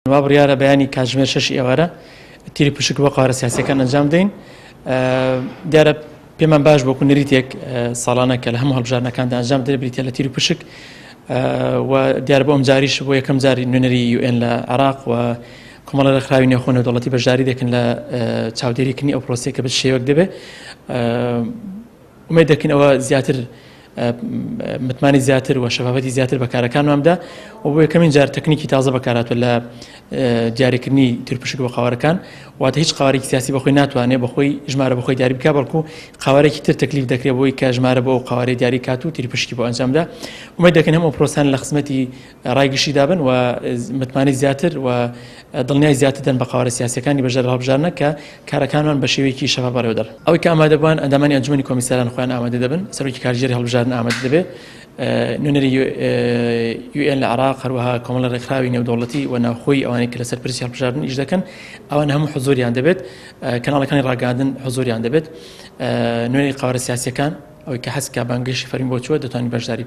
بڕیارە بەیانی کاتژمێر 6 ئێوارە تیری پشک بۆ قاوارە سیاسیەکان ئەنجام دەین. دیارە پێمان باش بۆ نریتێک ساڵانە کە لە هەموو هەڵبژارنەکاندا ئەنجام دەدرێت بریتە لە تیری پشک و دیارە بۆ ئەم جاریش بۆ یەکەم جاری نوێنەری UN لە عێراق و کۆمەڵە ڕێکخراوی نێوخۆ نێودەوڵەتی بەشداری دەکەن لە چاودێریکردنی ئەو پرۆسەیە کە بە شێوەک دەبێت. ئومێد دەکەین ئەوە زیاتر متمانی زیاتر و شەفافەتی زیاتر بەکارەکانماندا و بۆ یەکەمین جار تەکنیکی تازە بەکارهاتوە لە دیاریکردنی تیرپشک بۆ قاوارەکان. واتە هیچ قاوارێکی سیاسی بەخۆی ناتوانێت بەخۆی ژمارە بەخۆی دیاری بکات، بەڵکو قاوارێکی تر تەکلیف دەکرێت بۆی کە ژمارە بۆ ئەو قاوارەی دیاری کات و تیرپشکی بۆ ئەنجامدا. ئومێد دەکەین هەموو پرۆسان لە خزمەتی ڕایگەشی دابن و متمانی زیاتر و دڵنیای زیاتر دەن بە قاوارە سیاسیەکانی بەژێر هەڵبژارنە کە کارەکانمان بە شێوەیەکی شەفاف بەڕێوەدەڕ. ئەوەی کە ئامادە بووان ئەندامانی ئەنجومەنی کۆمیساران خۆیان ئامادە دەبن، سەرۆکی کارژێری هەڵبژارن ئامادە دەبێت، نوێنەری UN لە عێراق هەروەها کۆمەڵە ڕێکخراوی نێودەوڵەتی و ناوخۆی ئەوانەی کە لەسەر پرسی هەڵبژاردن ئیش دەکەن ئەوان هەموو حوزوریان دەبێت، کەناڵەکانی ڕاگەاندن حوزوریان دەبێت. نوێنەری قاوارە سیاسیەکان ئەوەی کە حەز کا بانگێشی فەرمی بۆ چووە دەتوانین بەشداری